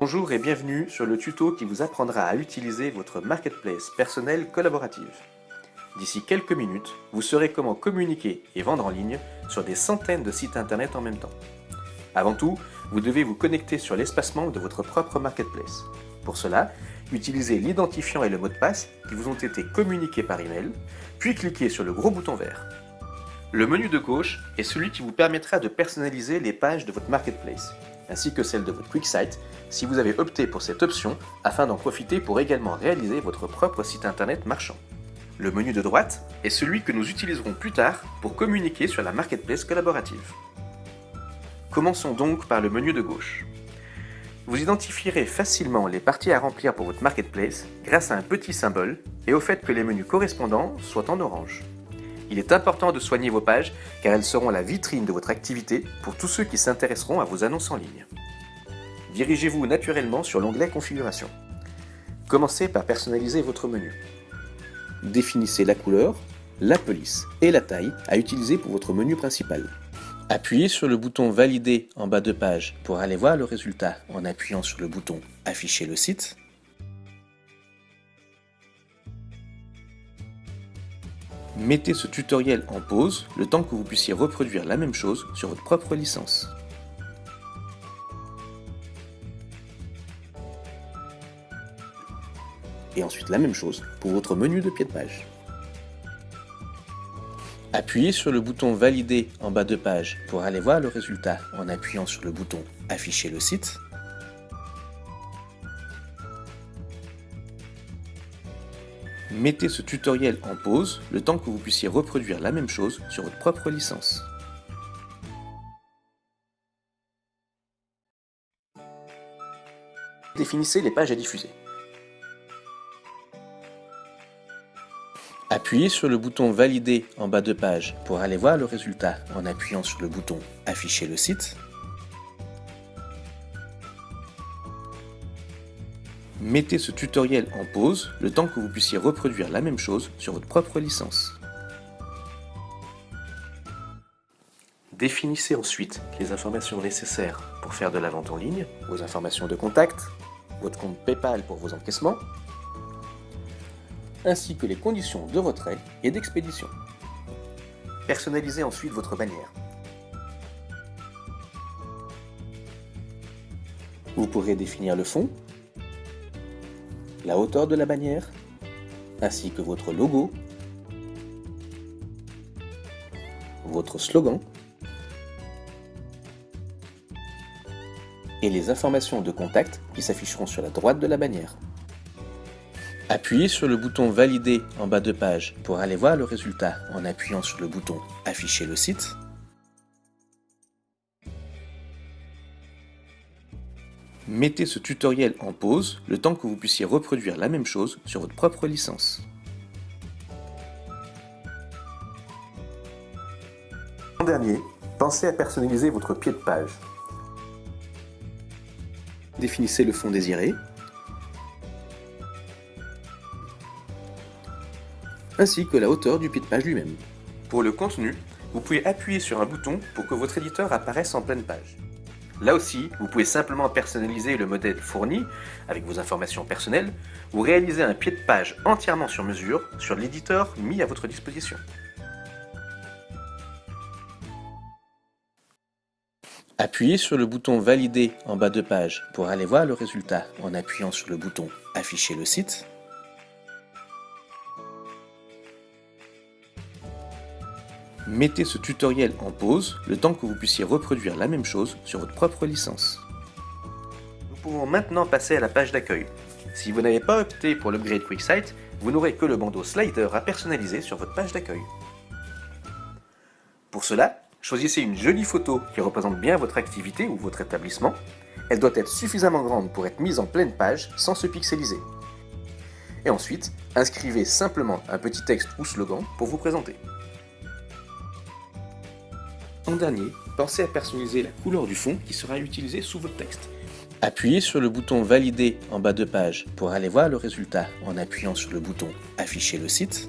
Bonjour et bienvenue sur le tuto qui vous apprendra à utiliser votre marketplace personnel collaborative. D'ici quelques minutes, vous saurez comment communiquer et vendre en ligne sur des centaines de sites internet en même temps. Avant tout, vous devez vous connecter sur l'espace membre de votre propre marketplace. Pour cela, utilisez l'identifiant et le mot de passe qui vous ont été communiqués par email, puis cliquez sur le gros bouton vert. Le menu de gauche est celui qui vous permettra de personnaliser les pages de votre marketplace, ainsi que celle de votre QuickSite si vous avez opté pour cette option afin d'en profiter pour également réaliser votre propre site internet marchand. Le menu de droite est celui que nous utiliserons plus tard pour communiquer sur la marketplace collaborative. Commençons donc par le menu de gauche. Vous identifierez facilement les parties à remplir pour votre marketplace grâce à un petit symbole et au fait que les menus correspondants soient en orange. Il est important de soigner vos pages car elles seront la vitrine de votre activité pour tous ceux qui s'intéresseront à vos annonces en ligne. Dirigez-vous naturellement sur l'onglet Configuration. Commencez par personnaliser votre menu. Définissez la couleur, la police et la taille à utiliser pour votre menu principal. Appuyez sur le bouton Valider en bas de page pour aller voir le résultat en appuyant sur le bouton Afficher le site. Mettez ce tutoriel en pause le temps que vous puissiez reproduire la même chose sur votre propre licence. Et ensuite la même chose pour votre menu de pied de page. Appuyez sur le bouton Valider en bas de page pour aller voir le résultat en appuyant sur le bouton Afficher le site. Mettez ce tutoriel en pause le temps que vous puissiez reproduire la même chose sur votre propre licence. Définissez les pages à diffuser. Appuyez sur le bouton Valider en bas de page pour aller voir le résultat en appuyant sur le bouton Afficher le site. Mettez ce tutoriel en pause le temps que vous puissiez reproduire la même chose sur votre propre licence. Définissez ensuite les informations nécessaires pour faire de la vente en ligne, vos informations de contact, votre compte PayPal pour vos encaissements, ainsi que les conditions de retrait et d'expédition. Personnalisez ensuite votre bannière. Vous pourrez définir le fond, la hauteur de la bannière, ainsi que votre logo, votre slogan et les informations de contact qui s'afficheront sur la droite de la bannière. Appuyez sur le bouton Valider en bas de page pour aller voir le résultat en appuyant sur le bouton Afficher le site. Mettez ce tutoriel en pause le temps que vous puissiez reproduire la même chose sur votre propre licence. En dernier, pensez à personnaliser votre pied de page. Définissez le fond désiré, ainsi que la hauteur du pied de page lui-même. Pour le contenu, vous pouvez appuyer sur un bouton pour que votre éditeur apparaisse en pleine page. Là aussi, vous pouvez simplement personnaliser le modèle fourni avec vos informations personnelles ou réaliser un pied de page entièrement sur mesure sur l'éditeur mis à votre disposition. Appuyez sur le bouton Valider en bas de page pour aller voir le résultat en appuyant sur le bouton Afficher le site. Mettez ce tutoriel en pause le temps que vous puissiez reproduire la même chose sur votre propre licence. Nous pouvons maintenant passer à la page d'accueil. Si vous n'avez pas opté pour l'upgrade QuickSite, vous n'aurez que le bandeau slider à personnaliser sur votre page d'accueil. Pour cela, choisissez une jolie photo qui représente bien votre activité ou votre établissement. Elle doit être suffisamment grande pour être mise en pleine page sans se pixeliser. Et ensuite, inscrivez simplement un petit texte ou slogan pour vous présenter. En dernier, pensez à personnaliser la couleur du fond qui sera utilisée sous votre texte. Appuyez sur le bouton Valider en bas de page pour aller voir le résultat en appuyant sur le bouton Afficher le site.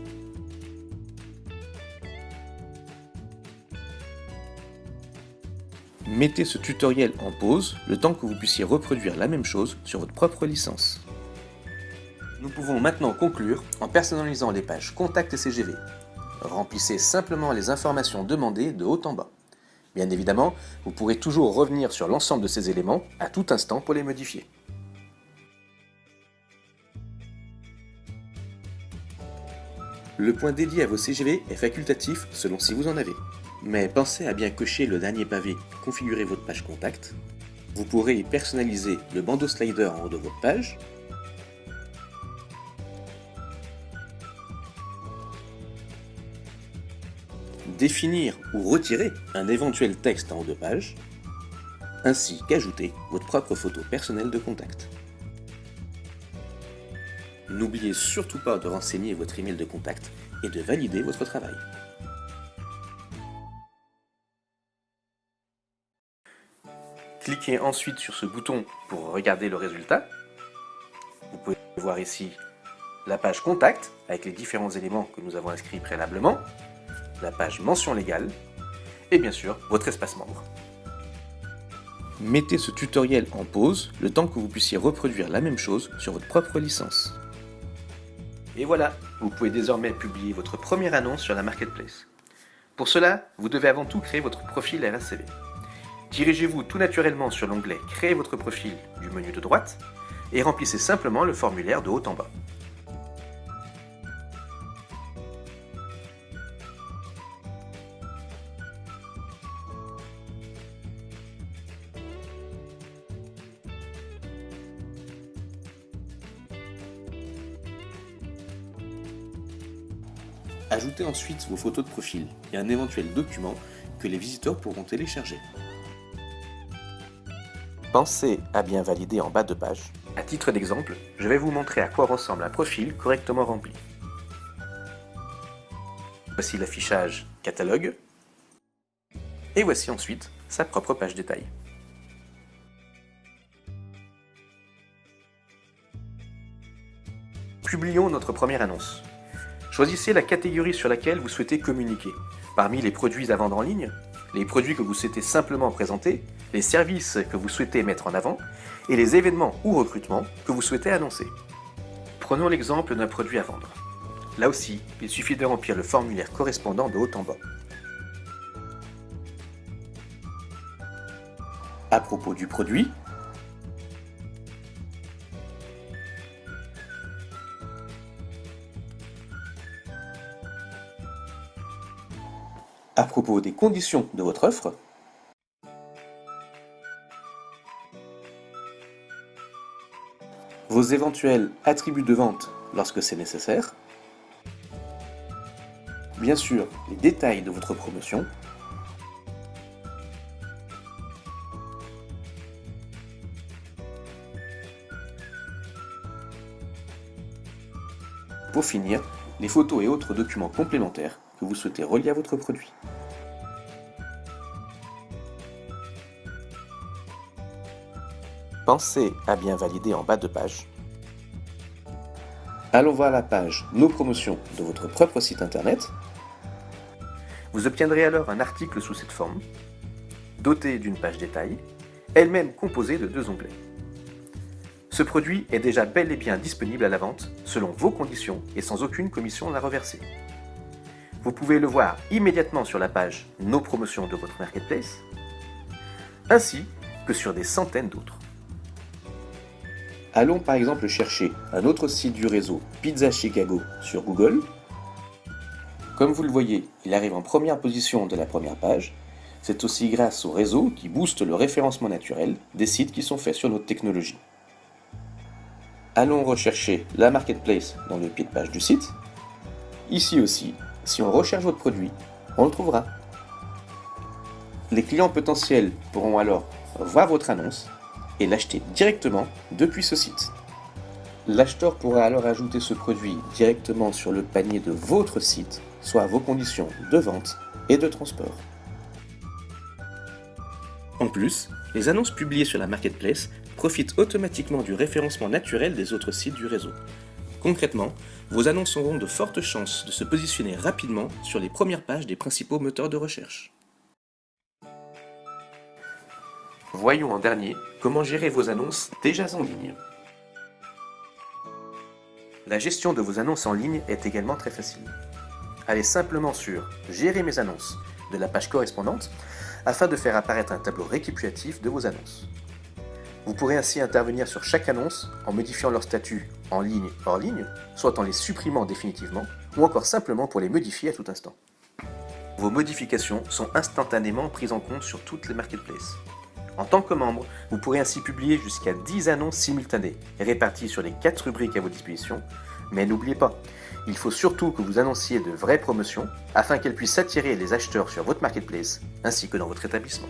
Mettez ce tutoriel en pause le temps que vous puissiez reproduire la même chose sur votre propre licence. Nous pouvons maintenant conclure en personnalisant les pages Contact et CGV. Remplissez simplement les informations demandées de haut en bas. Bien évidemment, vous pourrez toujours revenir sur l'ensemble de ces éléments à tout instant pour les modifier. Le point dédié à vos CGV est facultatif selon si vous en avez. Mais pensez à bien cocher le dernier pavé « Configurer votre page contact ». Vous pourrez y personnaliser le bandeau slider en haut de votre page, définir ou retirer un éventuel texte en haut de page, ainsi qu'ajouter votre propre photo personnelle de contact. N'oubliez surtout pas de renseigner votre email de contact et de valider votre travail. Cliquez ensuite sur ce bouton pour regarder le résultat. Vous pouvez voir ici la page Contact avec les différents éléments que nous avons inscrits préalablement, la page Mention légale et bien sûr votre espace membre. Mettez ce tutoriel en pause le temps que vous puissiez reproduire la même chose sur votre propre licence. Et voilà, vous pouvez désormais publier votre première annonce sur la Marketplace. Pour cela, vous devez avant tout créer votre profil RSCV. Dirigez-vous tout naturellement sur l'onglet « Créer votre profil » du menu de droite et remplissez simplement le formulaire de haut en bas. Ajoutez ensuite vos photos de profil et un éventuel document que les visiteurs pourront télécharger. Pensez à bien valider en bas de page. À titre d'exemple, je vais vous montrer à quoi ressemble un profil correctement rempli. Voici l'affichage catalogue. Et voici ensuite sa propre page détail. Publions notre première annonce. Choisissez la catégorie sur laquelle vous souhaitez communiquer. Parmi les produits à vendre en ligne, les produits que vous souhaitez simplement présenter, les services que vous souhaitez mettre en avant et les événements ou recrutements que vous souhaitez annoncer. Prenons l'exemple d'un produit à vendre. Là aussi, il suffit de remplir le formulaire correspondant de haut en bas. À propos du produit, à propos des conditions de votre offre, vos éventuels attributs de vente lorsque c'est nécessaire, bien sûr les détails de votre promotion, pour finir, les photos et autres documents complémentaires que vous souhaitez relier à votre produit. Pensez à bien valider en bas de page. Allons voir la page Nos promotions de votre propre site internet. Vous obtiendrez alors un article sous cette forme, doté d'une page détail, elle-même composée de 2 onglets. Ce produit est déjà bel et bien disponible à la vente selon vos conditions et sans aucune commission à reverser. Vous pouvez le voir immédiatement sur la page Nos promotions de votre Marketplace, ainsi que sur des centaines d'autres. Allons par exemple chercher un autre site du réseau Pizza Chicago sur Google. Comme vous le voyez, il arrive en première position de la première page. C'est aussi grâce au réseau qui booste le référencement naturel des sites qui sont faits sur notre technologie. Allons rechercher la Marketplace dans le pied de page du site. Ici aussi, si on recherche votre produit, on le trouvera. Les clients potentiels pourront alors voir votre annonce et l'acheter directement depuis ce site. L'acheteur pourra alors ajouter ce produit directement sur le panier de votre site, soit à vos conditions de vente et de transport. En plus, les annonces publiées sur la Marketplace profitent automatiquement du référencement naturel des autres sites du réseau. Concrètement, vos annonces auront de fortes chances de se positionner rapidement sur les premières pages des principaux moteurs de recherche. Voyons en dernier comment gérer vos annonces déjà en ligne. La gestion de vos annonces en ligne est également très facile. Allez simplement sur Gérer mes annonces de la page correspondante afin de faire apparaître un tableau récapitulatif de vos annonces. Vous pourrez ainsi intervenir sur chaque annonce en modifiant leur statut en ligne, hors ligne, soit en les supprimant définitivement, ou encore simplement pour les modifier à tout instant. Vos modifications sont instantanément prises en compte sur toutes les marketplaces. En tant que membre, vous pourrez ainsi publier jusqu'à 10 annonces simultanées, réparties sur les 4 rubriques à vos dispositions, mais n'oubliez pas, il faut surtout que vous annonciez de vraies promotions afin qu'elles puissent attirer les acheteurs sur votre marketplace ainsi que dans votre établissement.